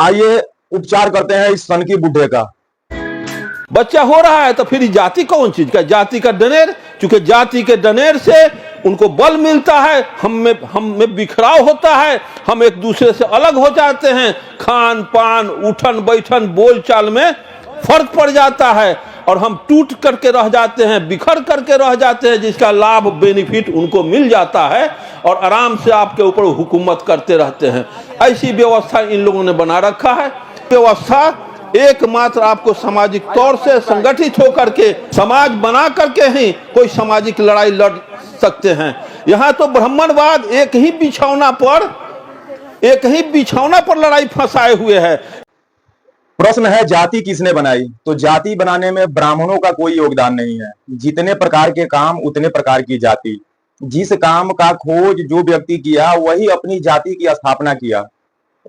आइए उपचार करते हैं इस सन की बुढ़े का। बच्चा हो रहा है तो फिर जाति कौन चीज का, जाति का डनेर, क्योंकि जाति के डनेर से उनको बल मिलता है, हम में बिखराव होता है, हम एक दूसरे से अलग हो जाते हैं, खान पान उठन बैठन बोल चाल में फर्क पड़ जाता है और हम टूट करके रह जाते हैं, बिखर करके रह जाते हैं, जिसका लाभ बेनिफिट उनको मिल जाता है और आराम से आपके ऊपर हुकूमत करते रहते हैं। ऐसी व्यवस्था इन लोगों ने बना रखा है। व्यवस्था एकमात्र आपको सामाजिक तौर से संगठित होकर के समाज बना करके ही कोई सामाजिक लड़ाई लड़ सकते हैं। यहाँ तो ब्राह्मणवाद एक ही बिछौना पर लड़ाई फंसाए हुए है। प्रश्न है जाति किसने बनाई? तो जाति बनाने में ब्राह्मणों का कोई योगदान नहीं है। जितने प्रकार के काम उतने प्रकार की जाति। जिस काम का खोज जो व्यक्ति किया वही अपनी जाति की स्थापना किया।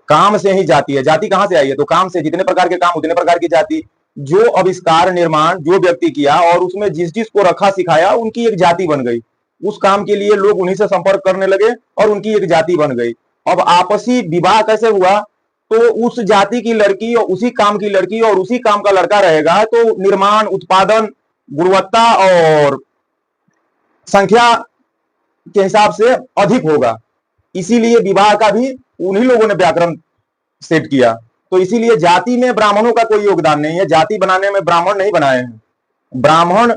काम से ही जाति है। जाति कहां से आई है? तो काम से। जितने प्रकार के काम उतने प्रकार की जाति। जो आविष्कार निर्माण जो व्यक्ति किया और उसमें जिस जिस को रखा सिखाया उनकी एक जाति बन गई। उस काम के लिए लोग उन्हीं से संपर्क करने लगे और उनकी एक जाति बन गई। अब आपसी विवाह कैसे हुआ? तो उस जाति की लड़की और उसी काम की लड़की और उसी काम का लड़का रहेगा तो निर्माण, उत्पादन, गुणवत्ता और संख्या के हिसाब से अधिक होगा। इसीलिए विवाह का भी उन्हीं लोगों ने व्याकरण सेट किया। तो इसीलिए जाति में ब्राह्मणों का कोई योगदान नहीं है। जाति बनाने में ब्राह्मण नहीं बनाए हैं। ब्राह्मण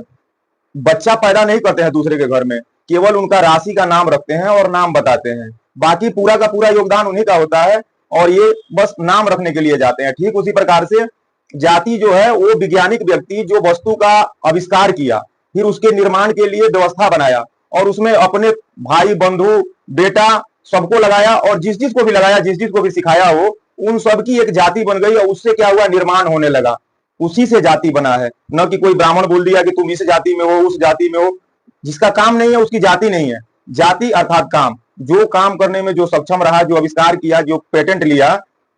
बच्चा पैदा नहीं करते हैं दूसरे के घर में, केवल उनका राशि का नाम रखते हैं और नाम बताते हैं। बाकी पूरा का पूरा योगदान उन्हीं का होता है और ये बस नाम रखने के लिए जाते हैं। ठीक उसी प्रकार से जाति जो है वो वैज्ञानिक व्यक्ति जो वस्तु का आविष्कार किया, फिर उसके निर्माण के लिए व्यवस्था बनाया और उसमें अपने भाई बंधु बेटा सबको लगाया और जिस जिस को भी लगाया, जिस जिस को भी सिखाया हो, उन सबकी एक जाति बन गई और उससे क्या हुआ, निर्माण होने लगा। उसी से जाति बना है। न कि कोई ब्राह्मण बोल दिया कि तुम इस जाति में हो, उस जाति में हो। जिसका काम नहीं है उसकी जाति नहीं है। जाति अर्थात काम। जो काम करने में जो सक्षम रहा, जो आविष्कार किया, जो पेटेंट लिया,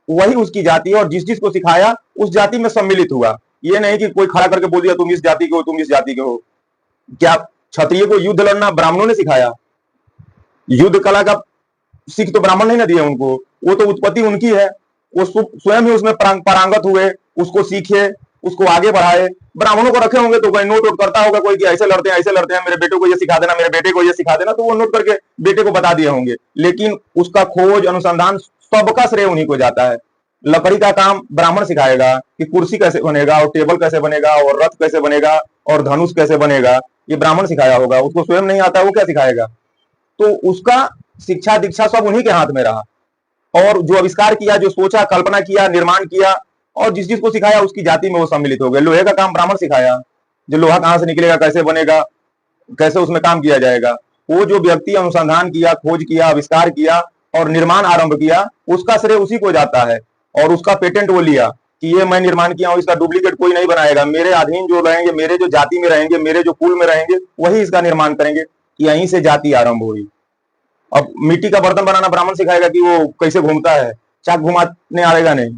वही उसकी जाति है और जिस जिस को सिखाया उस जाति में सम्मिलित हुआ। ये नहीं कि कोई खड़ा करके बोल दिया तुम इस जाति के हो, तुम इस जाति के हो। क्या क्षत्रिय को युद्ध लड़ना ब्राह्मणों ने सिखाया? युद्ध कला का सीख तो ब्राह्मण नहीं ना दिए उनको, वो तो उत्पत्ति उनकी है। वो स्वयं ही उसमें पारंगत हुए, उसको सीखे, उसको आगे बढ़ाए। ब्राह्मणों को रखे होंगे तो कोई नोट वोट करता होगा कोई कि ऐसे लड़ते हैं, मेरे बेटे को ये सिखा देना, मेरे बेटे को ये सिखा देना, तो वो नोट करके बेटे को बता दिए होंगे। लेकिन उसका खोज अनुसंधान सबका श्रेय उन्हीं को जाता है। लकड़ी का काम ब्राह्मण सिखाएगा कि कुर्सी कैसे बनेगा और टेबल कैसे बनेगा और रथ कैसे बनेगा और धनुष कैसे बनेगा, ये ब्राह्मण सिखाया होगा। उसको स्वयं नहीं आता, वो क्या सिखाएगा? तो उसका शिक्षा दीक्षा सब उन्हीं के हाथ में रहा और जो आविष्कार किया, जो सोचा, कल्पना किया, निर्माण किया और जिस जिसको सिखाया उसकी जाति में वो सम्मिलित हो गए। लोहे का काम ब्राह्मण सिखाया, जो लोहा कहां से निकलेगा, कैसे बनेगा, कैसे उसमें काम किया जाएगा। वो जो व्यक्ति अनुसंधान किया, खोज किया, आविष्कार किया और निर्माण आरंभ किया, उसका श्रेय उसी को जाता है और उसका पेटेंट वो लिया कि ये मैं निर्माण किया हूं, इसका डुप्लीकेट कोई नहीं बनाएगा। मेरे अधीन जो रहेंगे, मेरे जो जाति में रहेंगे, मेरे जो कुल में रहेंगे, वही इसका निर्माण करेंगे। यहीं से जाति आरंभ हुई। अब मिट्टी का बर्तन बनाना ब्राह्मण सिखाएगा कि वो कैसे घूमता है, चाक घुमाने आएगा नहीं।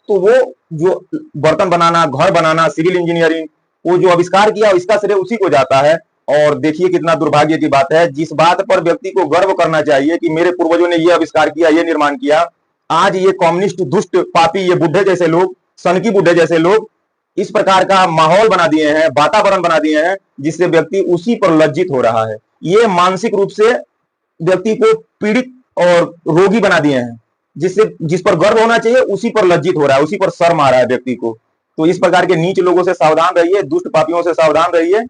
तो वो जो बर्तन बनाना, घर बनाना, सिविल इंजीनियरिंग, वो जो आविष्कार किया इसका श्रेय उसी को जाता है। और देखिए कितना दुर्भाग्य की बात है, जिस बात पर व्यक्ति को गर्व करना चाहिए कि मेरे पूर्वजों ने ये आविष्कार किया, ये निर्माण किया, आज ये कम्युनिस्ट, दुष्ट, पापी, ये बुढ़े जैसे लोग, सनकी बुढ़े जैसे लोग इस प्रकार का माहौल बना दिए हैं, वातावरण बना दिए हैं, जिससे व्यक्ति उसी पर लज्जित हो रहा है। ये मानसिक रूप से व्यक्ति को पीड़ित और रोगी बना दिए हैं, जिस पर गर्व होना चाहिए उसी पर लज्जित हो रहा है, उसी पर शर्म आ रहा है व्यक्ति को। तो इस प्रकार के नीच लोगों से सावधान रहिए, दुष्ट पापियों से सावधान रहिए।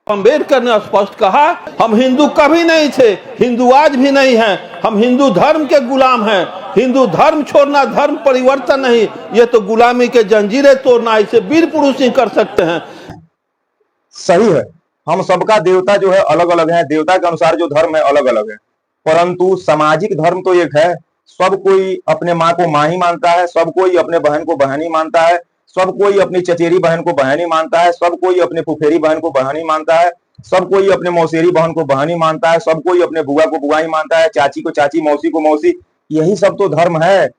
अम्बेडकर ने स्पष्ट कहा, हम हिंदू कभी नहीं थे, हिंदू आज भी नहीं हैं, हम हिंदू धर्म के गुलाम हैं। हिंदू धर्म छोड़ना धर्म परिवर्तन नहीं, ये तो गुलामी के जंजीरें तोड़ना, इसे वीर पुरुष ही कर सकते हैं। सही है, हम सबका देवता जो है अलग अलग है, देवता के अनुसार जो धर्म है अलग अलग है, परंतु सामाजिक धर्म तो एक है। सब कोई अपने माँ को माँ ही मानता है, सब कोई अपने बहन को बहन ही मानता है, सब कोई अपनी चचेरी बहन को बहन ही मानता है, सब कोई अपने फुफेरी बहन को बहन ही मानता है, सब कोई अपने मौसेरी बहन को बहन ही मानता है, सब कोई अपने बुआ को बुआ ही मानता है, चाची को चाची, मौसी को मौसी। यही सब तो धर्म है।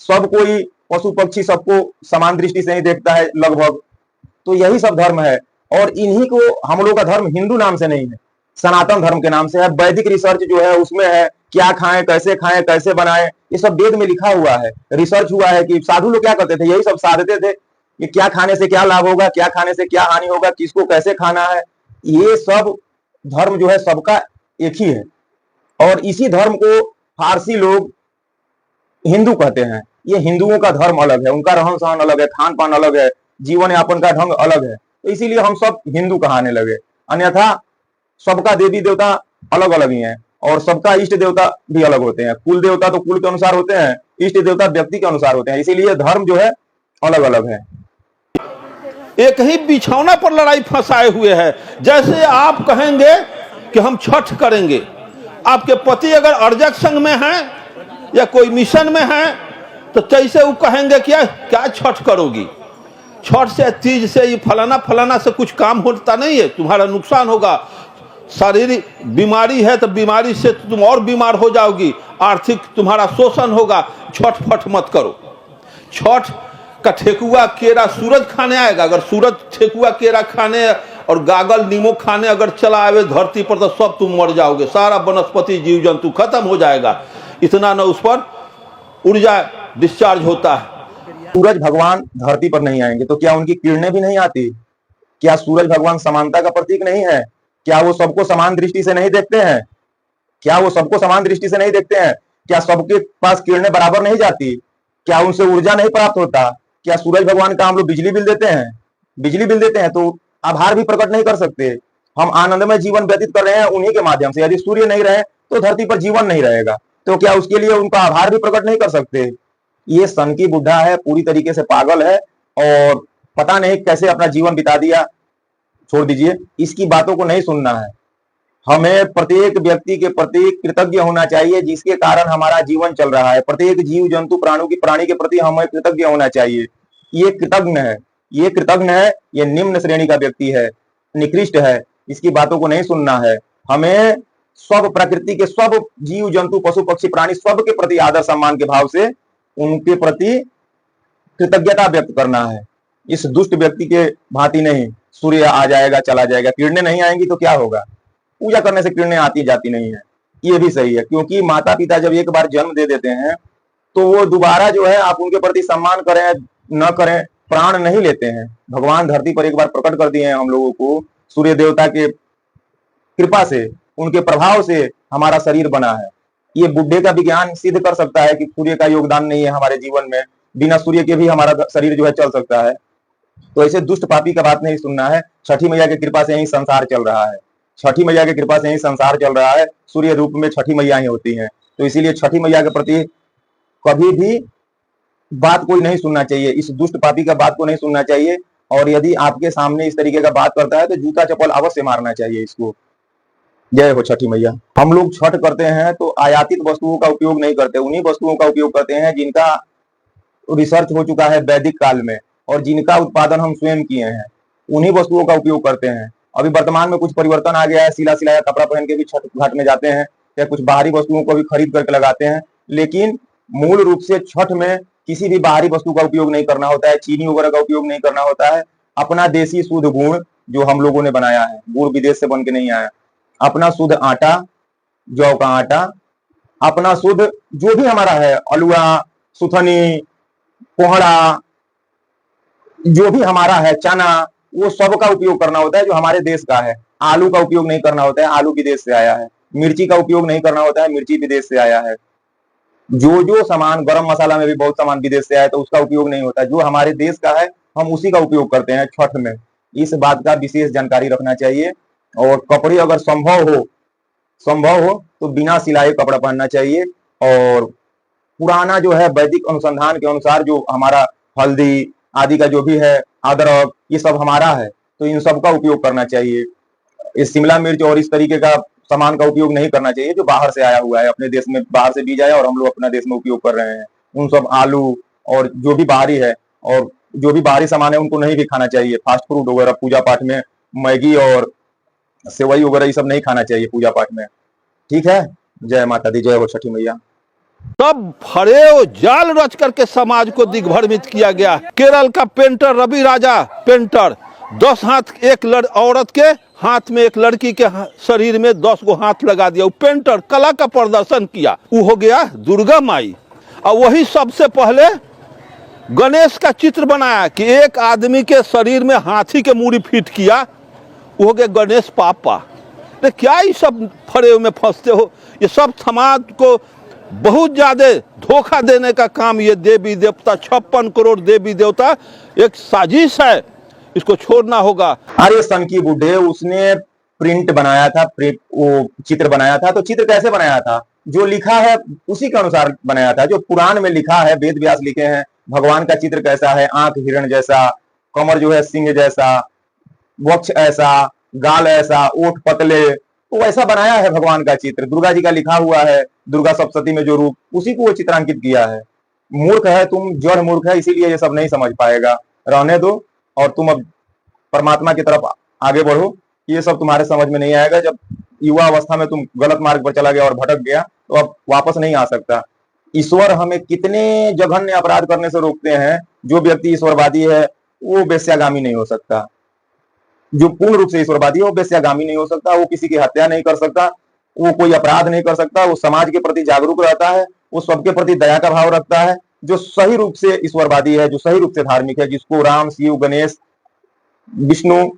सब कोई पशु पक्षी सबको समान दृष्टि से ही देखता है लगभग। तो यही सब धर्म है और इन्हीं को हम लोग का धर्म हिंदू नाम से नहीं है, सनातन धर्म के नाम से है। वैदिक रिसर्च जो है उसमें है क्या खाएं, कैसे बनाएं, ये सब वेद में लिखा हुआ है। रिसर्च हुआ है कि साधु लोग क्या करते थे, यही सब साधते थे कि क्या खाने से क्या लाभ होगा, क्या खाने से क्या हानि होगा, किसको कैसे खाना है। ये सब धर्म जो है सबका एक ही है, और इसी धर्म को फारसी लोग हिंदू कहते हैं। ये हिंदुओं का धर्म अलग है, उनका रहन सहन अलग है, खान पान अलग है, जीवन यापन का ढंग अलग है, तो इसीलिए हम सब हिंदू कहने लगे। अन्यथा सबका देवी देवता अलग अलग ही है, और सबका इष्ट देवता भी अलग होते हैं। कुल देवता तो कुल के अनुसार होते हैं, इष्ट देवता व्यक्ति के अनुसार होते हैं, इसीलिए धर्म जो है अलग अलग है। एक ही बिछौना पर लड़ाई फंसाए हुए है। जैसे आप कहेंगे कि हम छठ करेंगे, आपके पति अगर अर्जक संघ में हैं या कोई मिशन में हैं, तो कैसे वो कहेंगे क्या क्या छठ करोगी, छठ से तीज से ये फलाना फलाना से कुछ काम होता नहीं है, तुम्हारा नुकसान होगा, शारीरिक बीमारी है तो बीमारी से तुम और बीमार हो जाओगी, आर्थिक तुम्हारा शोषण होगा, छठ फट मत करो। छठ का ठेकुआ केरा सूरज खाने आएगा, अगर सूरज ठेकुआ केरा खाने और गागल नीमो खाने अगर चला आवे धरती पर, तो सब तुम मर जाओगे, सारा वनस्पति जीव जंतु खत्म हो जाएगा। इतना न उस पर ऊर्जा डिस्चार्ज होता है। सूरज भगवान धरती पर नहीं आएंगे तो क्या उनकी किरणें भी नहीं आती? क्या सूरज भगवान समानता का प्रतीक नहीं है? क्या वो सबको समान दृष्टि से नहीं देखते हैं? क्या वो सबको समान दृष्टि से नहीं देखते हैं? क्या सबके पास किरणें बराबर नहीं जाती? क्या उनसे ऊर्जा नहीं प्राप्त होता? क्या सूरज भगवान का हम लोग बिजली बिल देते हैं? बिजली बिल देते हैं तो आभार भी प्रकट नहीं कर सकते। हम आनंदमय जीवन व्यतीत कर रहे हैं उन्हीं के माध्यम से। यदि सूर्य नहीं रहे तो धरती पर जीवन नहीं रहेगा, तो क्या उसके लिए उनका आभार भी प्रकट नहीं कर सकते? ये सन की बुढ़ा है, पूरी तरीके से पागल है, और पता नहीं कैसे अपना जीवन बिता दिया। छोड़ दीजिए, इसकी बातों को नहीं सुनना है। हमें प्रत्येक व्यक्ति के प्रति कृतज्ञ होना चाहिए जिसके कारण हमारा जीवन चल रहा है। प्रत्येक जीव जंतु प्राणी के प्रति हमें कृतज्ञ होना चाहिए। ये कृतज्ञ है, ये कृतज्ञ है, ये निम्न श्रेणी का व्यक्ति है, निकृष्ट है, इसकी बातों को नहीं सुनना है। हमें सब प्रकृति के सब जीव जंतु पशु पक्षी प्राणी सब के प्रति आदर सम्मान के भाव से उनके प्रति कृतज्ञता व्यक्त करना है। इस दुष्ट व्यक्ति के भांति नहीं, सूर्य आ जाएगा चला जाएगा, किरणें नहीं आएंगी तो क्या होगा? पूजा करने से किरणें आती जाती नहीं है, ये भी सही है। क्योंकि माता पिता जब एक बार जन्म दे देते हैं तो वो दोबारा जो है आप उनके प्रति सम्मान करें न करें, प्राण नहीं लेते हैं। भगवान धरती पर एक बार प्रकट कर दिए हैं हम लोगों को, सूर्य देवता के कृपा से, उनके प्रभाव से हमारा शरीर बना है। ये बुद्धे का विज्ञान सिद्ध कर सकता है कि सूर्य का योगदान नहीं है हमारे जीवन में, बिना सूर्य के भी हमारा शरीर जो है चल सकता है। तो ऐसे दुष्ट पापी का बात नहीं सुनना है। छठी मैया की कृपा से ही संसार चल रहा है, छठी मैया की कृपा से ही संसार चल रहा है। सूर्य रूप में छठी मैया ही होती हैं, तो इसीलिए छठी मैया के प्रति कभी भी बात कोई नहीं सुनना चाहिए, इस दुष्ट पापी का बात को नहीं सुनना चाहिए। और यदि आपके सामने इस तरीके का बात करता है तो जूता चप्पल अवश्य मारना चाहिए इसको। जय हो छठी मैया। हम लोग छठ करते हैं तो आयातित वस्तुओं का उपयोग नहीं करते, उन्हीं वस्तुओं का उपयोग करते हैं जिनका रिसर्च हो चुका है वैदिक काल में और जिनका उत्पादन हम स्वयं किए हैं, उन्हीं वस्तुओं का उपयोग करते हैं। अभी वर्तमान में कुछ परिवर्तन आ गया है, सिला सिलाया कपड़ा पहन के भी छठ घाट में जाते हैं, या कुछ बाहरी वस्तुओं को भी खरीद करके लगाते हैं। लेकिन मूल रूप से छठ में किसी भी बाहरी वस्तु का उपयोग नहीं करना होता है, चीनी वगैरह का उपयोग नहीं करना होता है। अपना देसी शुद्ध गुड़ जो हम लोगों ने बनाया है, गुड़ विदेश से बन के नहीं आया, अपना शुद्ध आटा, जौ का आटा, अपना शुद्ध जो भी हमारा है, अलुआ, सुथनी, कोहड़ा, जो भी हमारा है, चना, वो सब का उपयोग करना होता है जो हमारे देश का है। आलू का उपयोग नहीं करना होता है, आलू विदेश से आया है। मिर्ची का उपयोग नहीं करना होता है, मिर्ची विदेश से आया है। जो सामान, गरम मसाला में भी बहुत सामान विदेश से आया है तो उसका उपयोग नहीं होता। जो हमारे देश का है हम उसी का उपयोग करते हैं छठ में। इस बात का विशेष जानकारी रखना चाहिए। और कपड़े अगर संभव हो तो बिना सिलाई कपड़ा पहनना चाहिए। और पुराना जो है वैदिक अनुसंधान के अनुसार जो हमारा हल्दी आदि का जो भी है, अदरक, ये सब हमारा है तो इन सब का उपयोग करना चाहिए। इस शिमला मिर्च और इस तरीके का सामान का उपयोग नहीं करना चाहिए जो बाहर से आया हुआ है, अपने देश में बाहर से बीज आया और हम लोग अपना देश में उपयोग कर रहे हैं। उन सब आलू और जो भी बाहरी है और जो भी बाहरी सामान है उनको नहीं भी खाना चाहिए। फास्ट फूड वगैरह पूजा पाठ में, मैगी और सेवई वगैरह ये सब नहीं खाना चाहिए पूजा पाठ में। ठीक है, जय माता दी, जय हो छठी मैया। तब फरेव जाल रच करके समाज को दिग्भ्रमित किया गया। केरल का पेंटर रवि राजा पेंटर 10 हाथ एक औरत के हाथ में, एक लड़की के शरीर में 10 गो हाथ लगा दिया। वो पेंटर कला का प्रदर्शन किया, वो हो गया दुर्गा माई। और वही सबसे पहले गणेश का चित्र बनाया कि एक आदमी के शरीर में हाथी के मूड़ी फिट किया, वो हो गया गणेश पापा। तो क्या ये सब फरे में फंसते हो? ये सब समाज को बहुत ज्यादा धोखा देने का काम ये देवी देवता, 56 करोड़ देवी देवता एक साजिश है, इसको छोड़ना होगा। अरे सन की बुढ़े, उसने प्रिंट बनाया था, वो चित्र बनाया था, तो चित्र कैसे बनाया था? जो लिखा है उसी के अनुसार बनाया था। जो पुराण में लिखा है, वेद व्यास लिखे हैं, भगवान का चित्र कैसा है, आंख हिरण जैसा, कमर जो है सिंह जैसा, वक्ष ऐसा, गाल ऐसा, ओठ पतले, तो वैसा बनाया है भगवान का चित्र। दुर्गा जी का लिखा हुआ है, दुर्गा सप्तशती में जो रूप, उसी को वो चित्रांकित किया है। मूर्ख है तुम, जड़ मूर्ख है, इसीलिए ये सब नहीं समझ पाएगा। रहने दो और तुम अब परमात्मा की तरफ आगे बढ़ो। ये सब तुम्हारे समझ में नहीं आएगा। जब युवा अवस्था में तुम गलत मार्ग पर चला गया और भटक गया, तो अब वापस नहीं आ सकता। ईश्वर हमें कितने जघन्य अपराध करने से रोकते हैं। जो व्यक्ति ईश्वरवादी है वो वेश्यागामी नहीं हो सकता। जो पूर्ण रूप से ईश्वरवादी है वो वेश्यागामी नहीं हो सकता, वो किसी की हत्या नहीं कर सकता, वो कोई अपराध नहीं कर सकता, वो समाज के प्रति जागरूक रहता है, वो सबके प्रति दया का भाव रखता है। जो सही रूप से ईश्वरवादी है, जो सही रूप से धार्मिक है, जिसको राम, शिव, गणेश, विष्णु,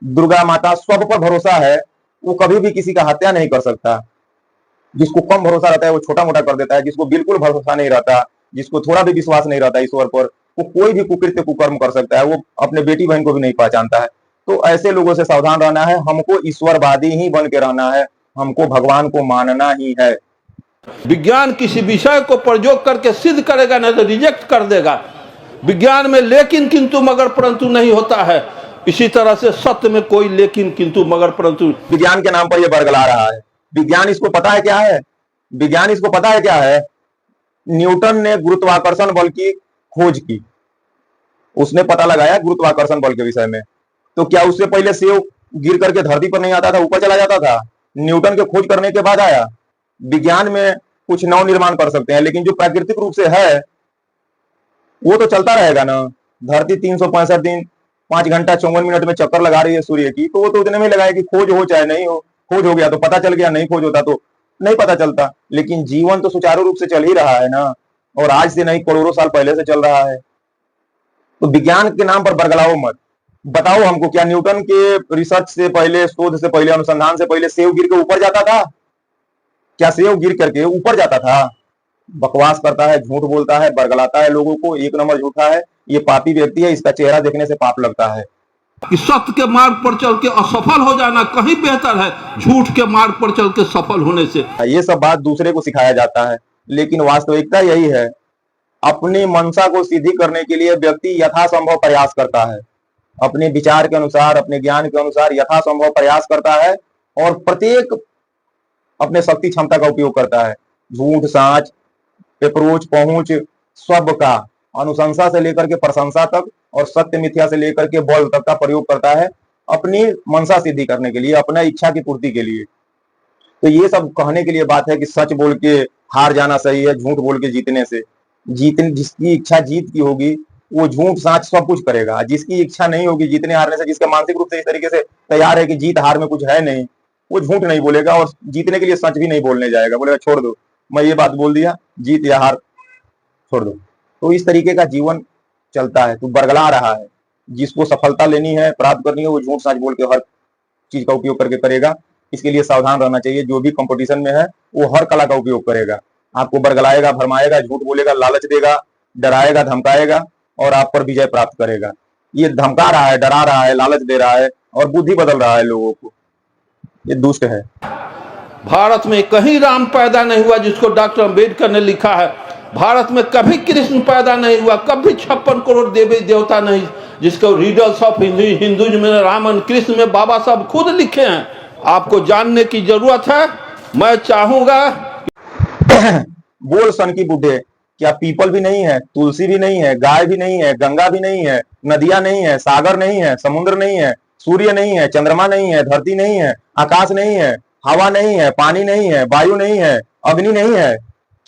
दुर्गा माता सब पर भरोसा है, वो कभी भी किसी का हत्या नहीं कर सकता। जिसको कम भरोसा रहता है वो छोटा मोटा कर देता है। जिसको बिल्कुल भरोसा नहीं रहता, जिसको थोड़ा भी विश्वास नहीं रहता ईश्वर पर, वो कोई भी कुकृत्य कुकर्म कर सकता है। वो अपने बेटी बहन को भी नहीं पहचानता है। तो ऐसे लोगों से सावधान रहना है। हमको ईश्वरवादी ही बन के रहना है, हमको भगवान को मानना ही है। विज्ञान किसी विषय को प्रयोग करके सिद्ध करेगा, नहीं तो रिजेक्ट कर देगा। विज्ञान में लेकिन किंतु मगर परंतु नहीं होता है। इसी तरह से सत्य में कोई लेकिन किंतु मगर परंतु। विज्ञान के नाम पर यह बरगला रहा है। विज्ञान इसको पता है क्या है? विज्ञान इसको पता है क्या है? न्यूटन ने गुरुत्वाकर्षण बल की खोज की, उसने पता लगाया गुरुत्वाकर्षण बल के विषय में। तो क्या उससे पहले सेव गिर करके धरती पर नहीं आता था, ऊपर चला जाता था? न्यूटन के खोज करने के बाद आया। विज्ञान में कुछ नव निर्माण कर सकते हैं, लेकिन जो प्राकृतिक रूप से है वो तो चलता रहेगा ना। धरती 365 दिन 5 घंटा 54 मिनट में चक्कर लगा रही है सूर्य की, तो वो तो उतने में लगाएगी, खोज हो चाहे नहीं हो। खोज हो गया तो पता चल गया, नहीं खोज होता तो नहीं पता चलता। लेकिन जीवन तो सुचारू रूप से चल ही रहा है ना, और आज से नहीं करोड़ों साल पहले से चल रहा है। तो विज्ञान के नाम पर बरगलाओ मत। बताओ हमको, क्या न्यूटन के रिसर्च से पहले, शोध से पहले, अनुसंधान से पहले सेव गिर के ऊपर जाता था? क्या सेव गिर करके ऊपर जाता था? बकवास करता है, झूठ बोलता है, बरगलाता है लोगों को। एक नंबर झूठा है, ये पापी व्यक्ति है। इसका चेहरा देखने से पाप लगता है। कि सत्य के मार्ग पर चल के असफल हो जाना कहीं बेहतर है झूठ के मार्ग पर चल के सफल होने से। ये सब बात दूसरे को सिखाया जाता है, लेकिन वास्तविकता यही है। अपनी मंशा को सिद्धि करने के लिए व्यक्ति यथासंभव प्रयास करता है, अपने विचार के अनुसार, अपने ज्ञान के अनुसार यथासंभव प्रयास करता है, और प्रत्येक अपने शक्ति क्षमता का उपयोग करता है। झूठ, साँच, अप्रोच, पहुंच, सब का, अनुशंसा से लेकर के प्रशंसा तक, और सत्य मिथ्या से लेकर के बल तक का प्रयोग करता है अपनी मंशा सिद्धि करने के लिए, अपना इच्छा की पूर्ति के लिए। तो ये सब कहने के लिए बात है कि सच बोल के हार जाना सही है, झूठ बोल के जीतने से। जिसकी इच्छा जीत की होगी वो झूठ साँच सब कुछ करेगा। जिसकी इच्छा नहीं होगी जीतने हारने से, जिसका मानसिक रूप से इस तरीके से तैयार है कि जीत हार में कुछ है नहीं, वो झूठ नहीं बोलेगा और जीतने के लिए सच भी नहीं बोलने जाएगा। बोलेगा छोड़ दो, मैं ये बात बोल दिया, जीत या हार छोड़ दो। तो इस तरीके का जीवन चलता है। तो बरगला रहा है। जिसको सफलता लेनी है, प्राप्त करनी है, वो झूठ साँच बोल के हर चीज का उपयोग करके करेगा। इसके लिए सावधान रहना चाहिए। जो भी कंपटीशन में है वो हर कला का उपयोग करेगा। आपको बरगलाएगा, भरमाएगा, झूठ बोलेगा, लालच देगा, डराएगा, धमकाएगा और आप पर विजय प्राप्त करेगा। ये धमका रहा है, डरा रहा है, लालच दे रहा है और बुद्धि बदल रहा है लोगों को। ये दुष्ट है। भारत में कहीं राम पैदा नहीं हुआ जिसको डॉक्टर अम्बेडकर ने लिखा है। भारत में कभी कृष्ण पैदा नहीं हुआ, कभी 56 करोड़ देवी देवता नहीं, जिसको रीडल्स ऑफ हिंदुइज्म में रामन कृष्ण में बाबा साहब खुद लिखे हैं। आपको जानने की जरूरत है। मैं चाहूंगा बोल सन की बुढ़े, क्या पीपल भी नहीं है, तुलसी भी नहीं है, गाय भी नहीं है, गंगा भी नहीं है, नदियां नहीं है, सागर नहीं है, समुद्र नहीं है, सूर्य नहीं है, चंद्रमा नहीं है, धरती नहीं है, आकाश नहीं है, हवा नहीं है, पानी नहीं है, वायु नहीं है, अग्नि नहीं है?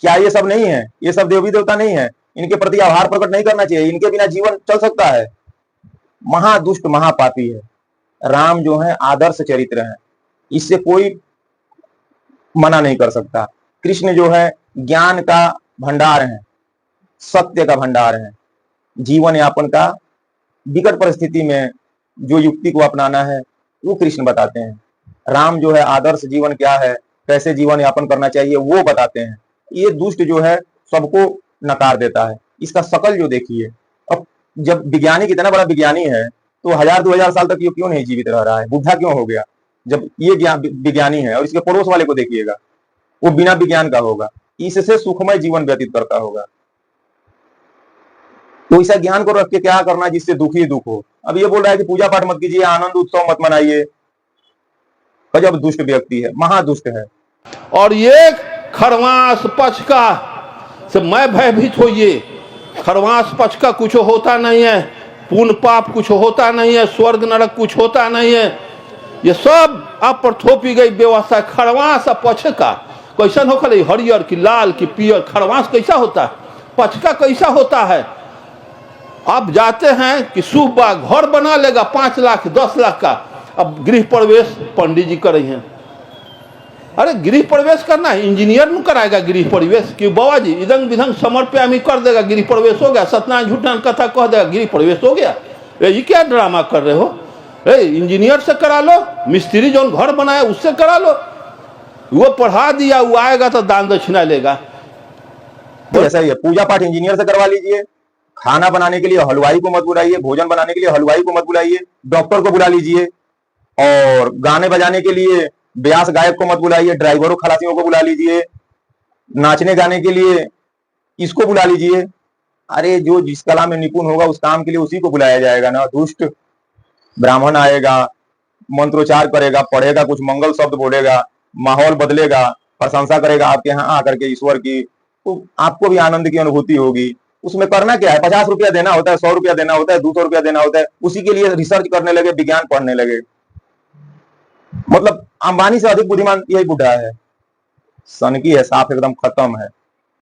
क्या ये सब नहीं है? ये सब देवी देवता नहीं है? इनके प्रति आभार प्रकट नहीं करना चाहिए? इनके बिना जीवन चल सकता है? महादुष्ट महापापी है। राम जो है आदर्श चरित्र है, इससे कोई मना नहीं कर सकता। कृष्ण जो है ज्ञान का भंडार है, सत्य का भंडार है। जीवन यापन का विकट परिस्थिति में जो युक्ति को अपनाना है वो कृष्ण बताते हैं। राम जो है आदर्श जीवन क्या है, कैसे जीवन यापन करना चाहिए वो बताते हैं। ये दुष्ट जो है सबको नकार देता है। इसका शकल जो देखिए, अब जब वैज्ञानिक इतना बड़ा विज्ञानी है तो 1000-2000 साल तक ये क्यों नहीं जीवित रह रहा है, बुढ़ा क्यों हो गया? जब ये विज्ञानी है और इसके पड़ोस वाले को देखिएगा, वो बिना विज्ञान का होगा, इससे सुखमय जीवन व्यतीत करता होगा। तो ऐसा ज्ञान को रख के क्या करना जिससे दुख ही दुख हो। अब ये बोल रहा है कि पूजा पाठ मत कीजिए, आनंद उत्सव मत मनाइए। गजब दुष्ट व्यक्ति है, महादुष्ट है। और ये खरवास पक्ष का से मैं भयभीत होइए। खरवास पक्ष का कुछ होता नहीं है, पुण्य पाप कुछ होता नहीं है, स्वर्ग नरक कुछ होता नहीं है। ये सब आप पर थोपी गई व्यवस्था। खरवास पक्ष का कैसा होकर, हरियर की लाल की पियर, खरवास कैसा होता है, पक्ष का कैसा होता है। आप जाते हैं कि शुभ घर बना लेगा 5 लाख 10 लाख का, अब गृह प्रवेश पंडित जी करे हैं। अरे गृह प्रवेश करना है, इंजीनियर नहीं कराएगा गृह प्रवेश? क्यों बाबा जी इधंग विधंग समर्प्यामी कर देगा, गृह प्रवेश हो गया, सत्यनारायण झूठन कथा कह देगा, गृह प्रवेश हो गया। ये क्या ड्रामा कर रहे हो? इंजीनियर से करा लो, मिस्त्री जो घर बनाया उससे करा लो। वो पढ़ा दिया, वो आएगा तो दान दक्षिणा लेगा। ऐसा ही है, पूजा पाठ इंजीनियर से करवा लीजिए। खाना बनाने के लिए हलवाई को मत बुलाइए, भोजन बनाने के लिए हलवाई को मत बुलाइए, डॉक्टर को बुला लीजिए। और गाने बजाने के लिए ब्यास गायक को मत बुलाइए, ड्राइवरों खलासियों को बुला लीजिए। नाचने गाने के लिए इसको बुला लीजिए। अरे जो जिस कला में निपुण होगा उस काम के लिए उसी को बुलाया जाएगा ना। दुष्ट ब्राह्मण आएगा, मंत्रोच्चार करेगा, पढ़ेगा, कुछ मंगल शब्द बोलेगा, माहौल बदलेगा, प्रशंसा करेगा आपके यहाँ आकर के ईश्वर की, तो आपको भी आनंद की अनुभूति होगी। उसमें करना क्या है, 50 रुपया देना होता है, 100 रुपया देना होता है, 200 रुपया देना होता है। उसी के लिए रिसर्च करने लगे, विज्ञान पढ़ने लगे। मतलब अंबानी से अधिक बुद्धिमान यही बुढ़ा है, सनकी है, साफ एकदम खत्म है।